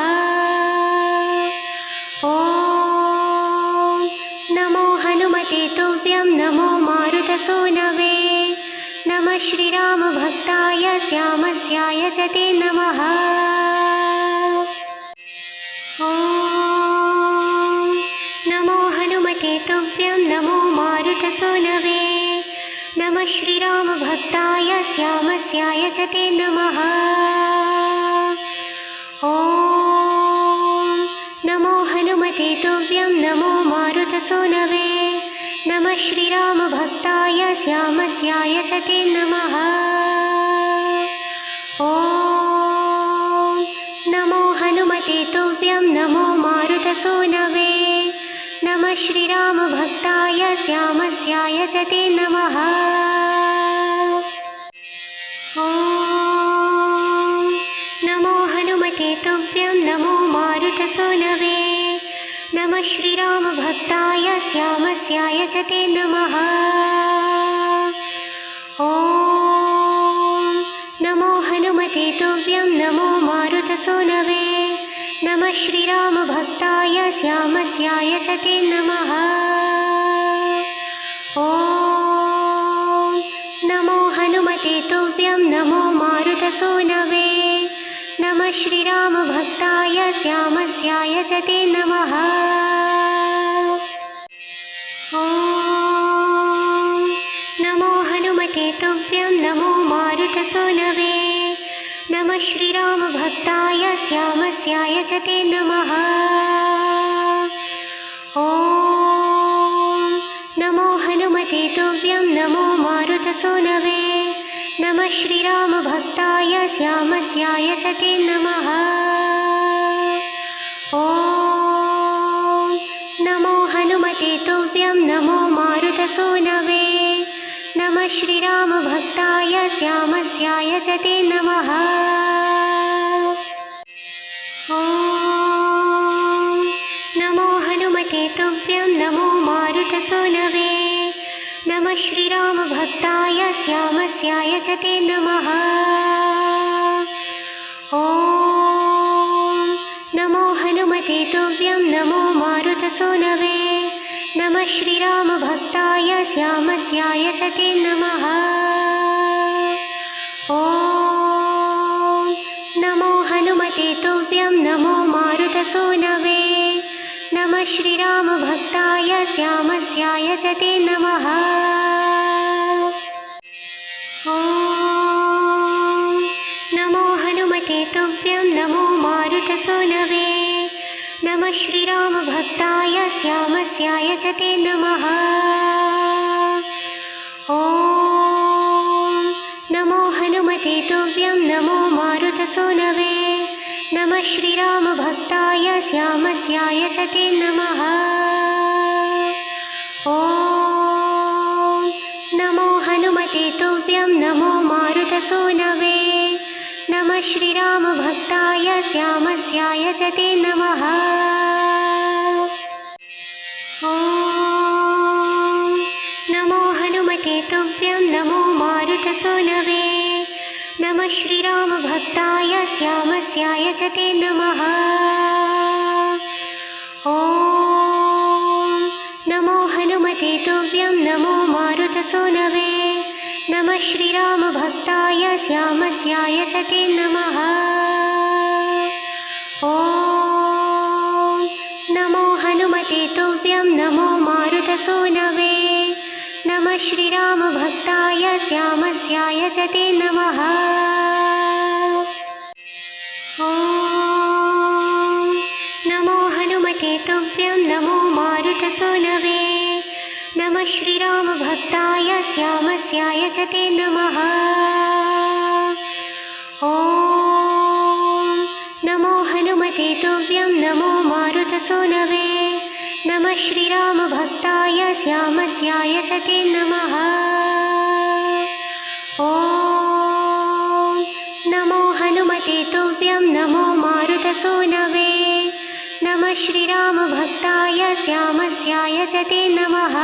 ॐ नमो हनुमते तुभ्यं नमो मारुतसूनवे नमः श्रीरामभक्ताय श्यामस्याय च ते नमः। ॐ नमो हनुमते तुभ्यं नमो मारुतसूनवे नमः श्रीरामभक्ताय श्यामस्याय च ते नमः। ॐ नमो हनुमते तुभ्यं नमो मारुतसूनवे नमः श्रीरामभक्ताय श्यामस्याय च ते नमः। ॐ नमो हनुमते तुभ्यं नमो मारुतसूनवे नमः श्रीरामभक्ताय श्यामस्याय च ते नमः। ॐ नमो हनुमते तुभ्यं नमो मारुतसूनवे नमः श्रीरामभक्ताय श्यामस्याय च ते नमः। ॐ नमो हनुमते तुभ्यं नमो मारुतसूनवे नमः श्रीरामभक्ताय श्यामस्याय च ते नमः। ॐ नमो हनुमते तुभ्यं नमो मारुतसूनवे नमः श्रीरामभक्ताय श्यामस्याय च ते नमः। ॐ नमो हनुमते तुभ्यं नमो मारुतसूनवे नमः श्रीरामभक्ताय श्यामस्याय च ते नमः। ॐ नमो हनुमते तुभ्यं नमो मारुतसूनवे नमः श्रीरामभक्ताय श्यामस्याय च ते नमः। ॐ नमो हनुमते तुभ्यं नमो मारुतसूनवे नमः श्रीरामभक्ताय श्यामस्याय च ते नमः। ॐ नमो हनुमते तुभ्यं नमो मारुतसूनवे नमः श्रीरामभक्ताय श्यामस्याय च ते नमः। ॐ नमो हनुमते तुभ्यं नमो मारुतसूनवे नमः श्रीरामभक्ताय श्यामस्याय च ते नमः। ॐ नमो हनुमते तुभ्यं नमो मारुतसूनवे नमः श्रीरामभक्ताय श्यामस्याय च ते नमः। ॐ नमो हनुमते तुभ्यं नमो मारुतसूनवे नमः श्रीरामभक्ताय श्यामस्याय च ते नमः। ॐ नमो हनुमते तुभ्यं नमो मारुतसूनवे नमः श्रीरामभक्ताय श्यामस्याय च ते नमः। ॐ नमो हनुमते तुभ्यं नमो मारुतसूनवे नमः श्रीरामभक्ताय श्यामस्याय च ते नमः। ॐ नमो हनुमते तुभ्यं नमो मारुतसूनवे नमः श्रीरामभक्ताय श्यामस्याय च ते नमः। ॐ नमो हनुमते तुभ्यं नमो मारुतसूनवे नमः श्रीरामभक्ताय श्यामस्याय च ते नमः। ॐ नमो हनुमते तुभ्यं नमो मारुतसूनवे नमः श्रीरामभक्ताय श्यामस्याय च ते नमः। ॐ नमो हनुमते तुभ्यं नमो मारुतसूनवे नमः श्रीरामभक्ताय श्यामस्याय च ते नमः। ॐ नमो हनुमते तुभ्यं नमो मारुतसूनवे नमः श्रीरामभक्ताय श्यामस्याय च ते नमः। ॐ नमो हनुमते तुभ्यं नमो मारुतसूनवे नमः श्रीरामभक्ताय श्यामस्याय च ते नमः। ॐ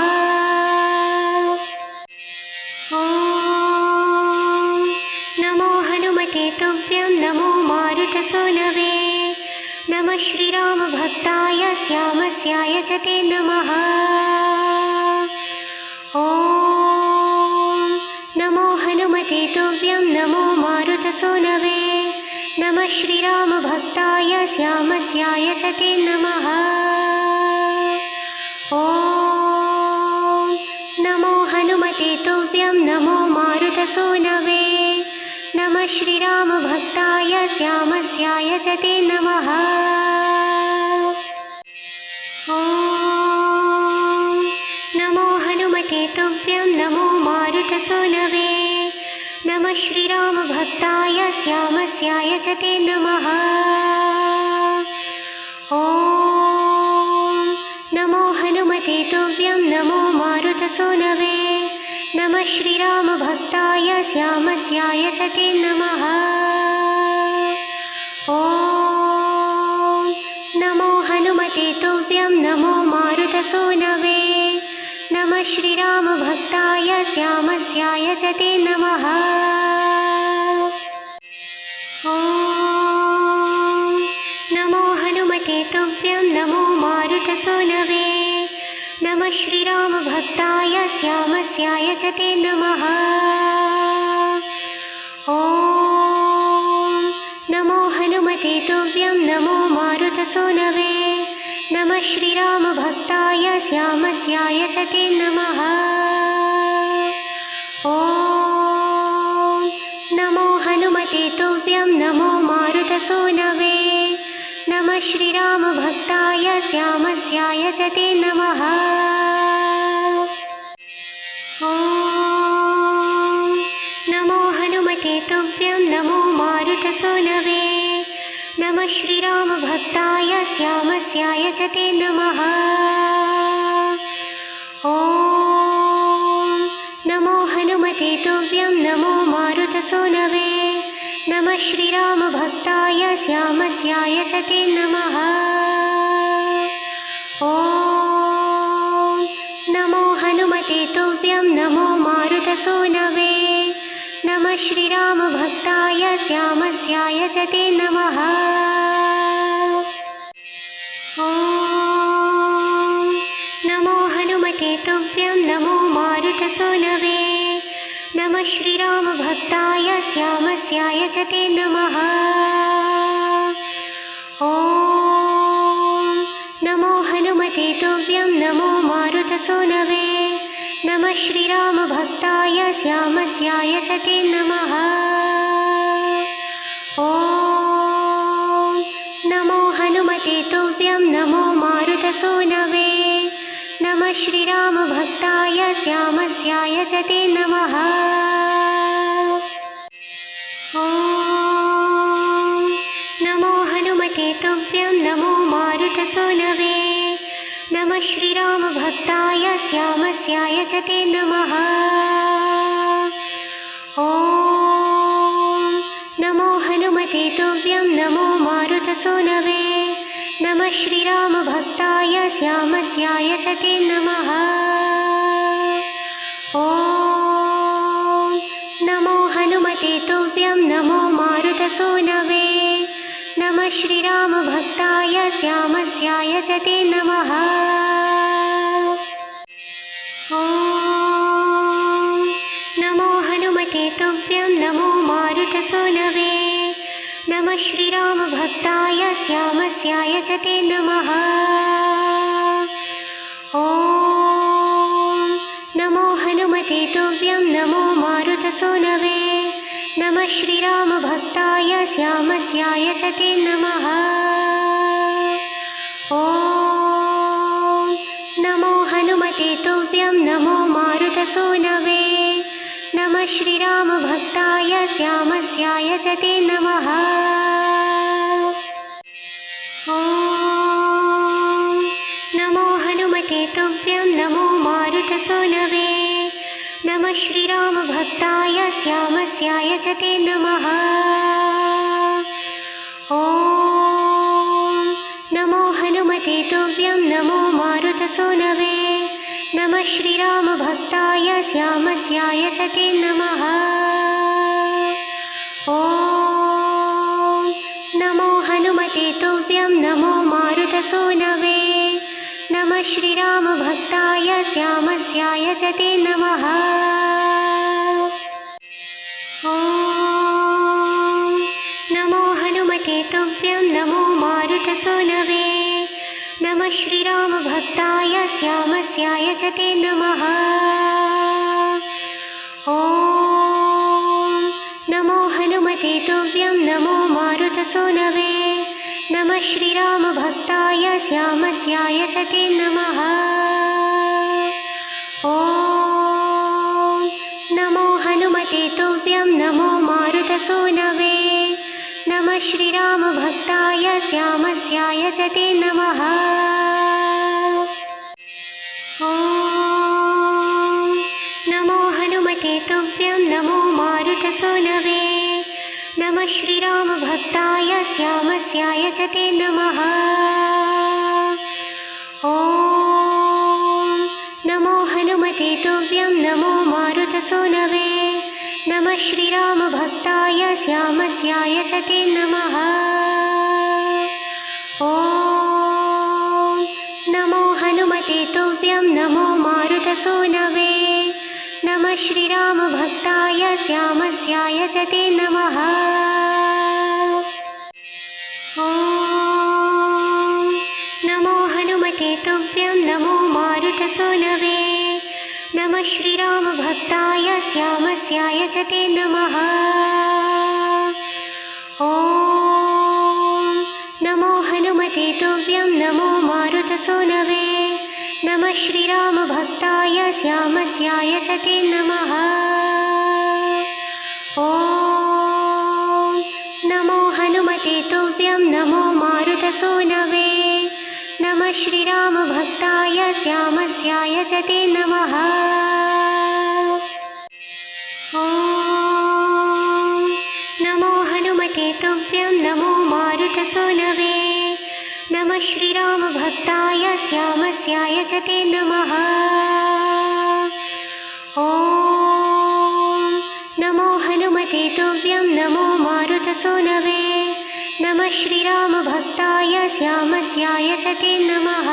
तुभ्यं नमो मारुतसूनवे नमः श्रीरामभक्ताय श्यामस्याय च ते नमः। ॐ नमो हनुमते तुभ्यं नमो मारुतसूनवे नमः श्रीरामभक्ताय श्यामस्याय च ते नमः। ॐ नमो हनुमते तुभ्यं नमो मारुतसूनवे नमः श्रीरामभक्ताय श्यामस्याय च ते नमः। ॐ नमो हनुमते तुभ्यं नमो मारुतसूनवे नमः श्रीरामभक्ताय श्यामस्याय च ते नमः। ॐ नमो हनुमते तुभ्यं नमो मारुतसूनवे नमः श्रीरामभक्ताय श्यामस्याय च ते नमः। ॐ नमो हनुमते तुभ्यं नमो मारुतसूनवे नमः श्रीरामभक्ताय श्यामस्याय च ते नमः। ॐ नमो हनुमते तुभ्यं नमो मारुतसूनवे नमः श्रीरामभक्ताय श्यामस्याय च ते नमः। ॐ नमो हनुमते तुभ्यं नमो मारुतसूनवे नमः श्रीरामभक्ताय श्यामस्याय च ते नमः। ॐ नमो हनुमते तुभ्यं नमो मारुतसूनवे नमः श्रीरामभक्ताय श्यामस्याय च ते नमः। ॐ नमो हनुमते तुभ्यं नमो मारुतसूनवे नमः श्रीरामभक्ताय श्यामस्याय च ते नमः। ॐ नमो हनुमते तुभ्यं नमो मारुतसूनवे नमः श्रीरामभक्ताय श्यामस्याय च ते नमः। ॐ नमो हनुमते तुभ्यं नमो मारुतसूनवे नमः श्रीरामभक्ताय श्यामस्याय च ते नमः। ॐ नमो हनुमते तुभ्यं नमो मारुतसूनवे नमः श्रीरामभक्ताय श्यामस्याय च ते नमः। ॐ नमो हनुमते तुभ्यं नमो मारुतसूनवे नमः श्रीरामभक्ताय श्यामस्याय च ते नमः। ॐ नमो हनुमते तुभ्यं नमो मारुतसूनवे नमः श्रीरामभक्ताय श्यामस्याय च ते नमः। ॐ नमो हनुमते तुभ्यं नमो मारुतसूनवे नमः श्रीरामभक्ताय श्यामस्याय च ते नमः। ॐ नमो हनुमते तुभ्यं नमो मारुतसूनवे नमः श्रीरामभक्ताय श्यामस्याय च ते नमः। ॐ नमो हनुमते तुभ्यं नमो मारुतसूनवे नमः श्रीरामभक्ताय श्यामस्याय च ते नमः। ॐ नमो हनुमते तुभ्यं नमो मारुतसूनवे नमः श्रीरामभक्ताय श्यामस्याय च ते नमः। ॐ नमो हनुमते तुभ्यं नमो मारुतसूनवे नमः श्रीरामभक्ताय श्यामस्याय च ते नमः। ॐ नमो हनुमते तुभ्यं नमो मारुतसूनवे नमः श्रीरामभक्ताय श्यामस्याय च ते नमः। ॐ नमो हनुमते तुभ्यं नमो मारुतसूनवे नमः श्रीरामभक्ताय श्यामस्याय च ते नमः। ॐ नमो हनुमते तुभ्यं नमो मारुतसूनवे नमः श्रीरामभक्ताय श्यामस्याय च ते नमः। ॐ हनुमते तुभ्यं नमो मारुतसूनवे। नमः श्रीरामभक्ताय श्यामस्याय च ते नमः। ॐ नमो हनुमते तुभ्यं नमो मारुतसूनवे। नमः श्रीरामभक्ताय श्यामस्याय च ते नमः। ॐ नमो हनुमते तुभ्यं नमो मारुतसूनवे। नमः श्रीरामभक्ताय श्यामस्याय च ते नमः। ॐ नमो हनुमते तुभ्यं नमो मारुतसूनवे। नमः श्रीरामभक्ताय श्यामस्याय च ते नमः। ॐ नमो हनुमते तुभ्यं नमो मारुतसूनवे। नमः श्रीरामभक्ताय श्यामस्याय च ते नमः। ॐ नमो हनुमते तुभ्यं नमो मारुतसूनवे। नमः श्रीरामभक्ताय श्यामस्याय च ते नमः। ॐ नमो हनुमते तुभ्यं नमो मारुतसूनवे। नमः श्रीरामभक्ताय श्यामस्याय च ते नमः। ॐ नमो हनुमते तुभ्यं नमो मारुतसूनवे। नमः श्रीरामभक्ताय श्यामस्याय च ते नमः। ॐ नमो हनुमते तुभ्यं नमो मारुतसूनवे। नमः श्रीरामभक्ताय श्यामस्याय च ते नमः। ॐ नमो हनुमते तुभ्यं नमो मारुतसूनवे। नमः श्रीरामभक्ताय श्यामस्याय च ते नमः। ॐ नमो हनुमते तुभ्यं नमो मारुतसूनवे। नमः श्रीरामभक्ताय श्यामस्याय च ते नमः। ॐ नमो हनुमते तुभ्यं नमो मारुतसूनवे। नमः श्रीरामभक्ताय श्यामस्याय च ते नमः।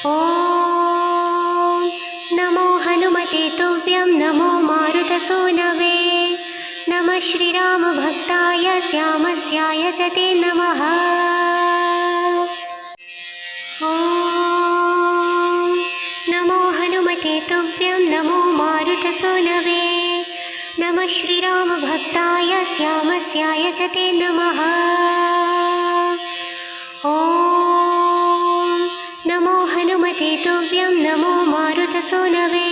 ॐ नमो हनुमते तुभ्यं नमो मारुतसूनवे। नमः श्रीरामभक्ताय श्यामस्याय च ते नमः। ॐ नमो हनुमते तुभ्यं नमो मारुतसूनवे। नमः श्रीरामभक्ताय श्यामस्याय च ते नमः। ॐ नमो हनुमते तुभ्यं नमो मारुतसूनवे।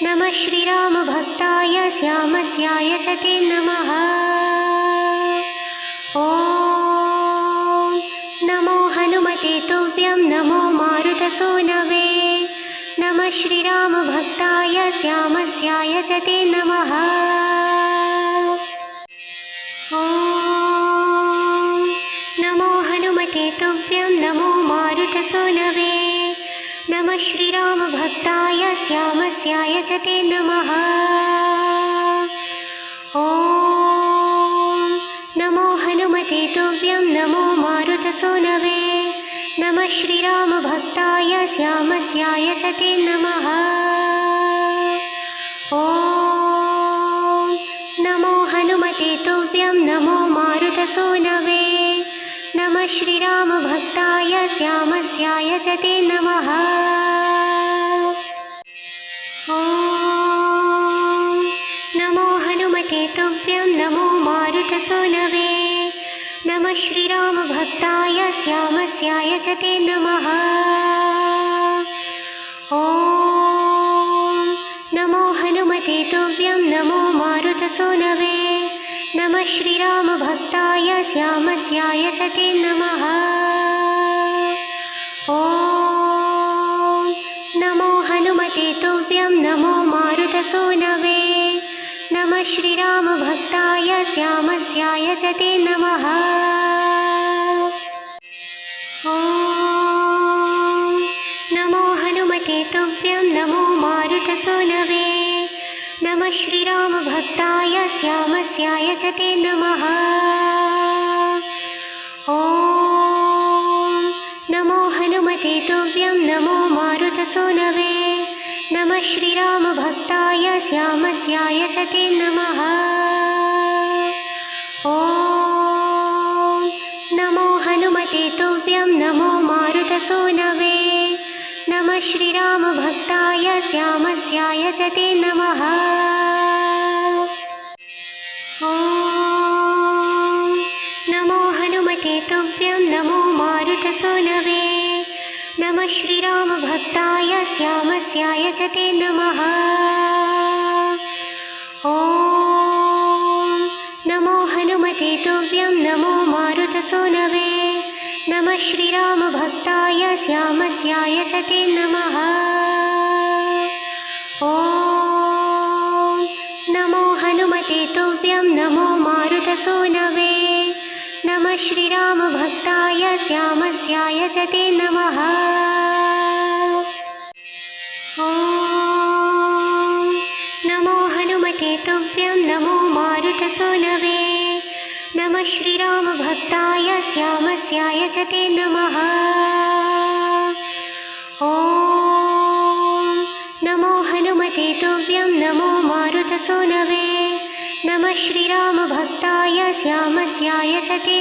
नमः श्रीरामभक्ताय श्यामस्याय च ते नमः। ॐ नमो हनुमते तुभ्यं नमो मारुतसूनवे। नमः श्रीरामभक्ताय श्यामस्याय च ते नमः। ॐ नमो हनुमते तुभ्यं नमो मारुतसूनवे। नमः श्रीरामभक्ताय श्यामस्याय च ते नमः। ॐ नमो हनुमते तुभ्यं नमो मारुतसूनवे। नमः श्रीरामभक्ताय श्यामस्याय च ते नमः। ॐ नमो हनुमते तुभ्यं नमो मारुतसूनवे। नमः श्रीरामभक्ताय श्यामस्याय च ते नमः। ॐ नमो हनुमते तुभ्यं नमो मारुतसूनवे। नमः श्रीरामभक्ताय श्यामस्याय च ते नमः। ॐ नमो हनुमते तुभ्यं नमो मारुतसूनवे। नमः श्रीरामभक्ताय श्यामस्याय च ते नमः। ॐ नमो हनुमते तुभ्यं नमो मारुतसूनवे। नमः श्रीरामभक्ताय श्यामस्याय च ते नमः। ॐ नमो हनुमते तुभ्यं नमो मारुतसूनवे। नमः श्रीरामभक्ताय श्यामस्याय च ते नमः। ॐ नमो हनुमते तुभ्यं नमो मारुतसूनवे। नमः श्रीरामभक्ताय श्यामस्याय च ते नमः। ॐ नमो हनुमते तुभ्यं नमो मारुतसूनवे। नमः श्रीरामभक्ताय श्यामस्याय च ते नमः। ॐ नमो हनुमते तुभ्यं नमो मारुतसूनवे। नमः श्रीरामभक्ताय श्यामस्याय च ते नमः। ॐ नमो हनुमते तुभ्यं नमो मारुतसूनवे। नमः श्रीरामभक्ताय श्यामस्याय च ते नमः। ॐ नमो हनुमते तुभ्यं नमो मारुतसूनवे। नमः श्रीरामभक्ताय श्यामस्याय च ते नमः। ॐ नमो हनुमते तुभ्यं नमो मारुतसूनवे। नमः श्रीरामभक्ताय श्यामस्याय च ते नमः। ॐ नमो हनुमते तुभ्यं नमो मारुतसूनवे। नमः श्रीरामभक्ताय श्यामस्याय च ते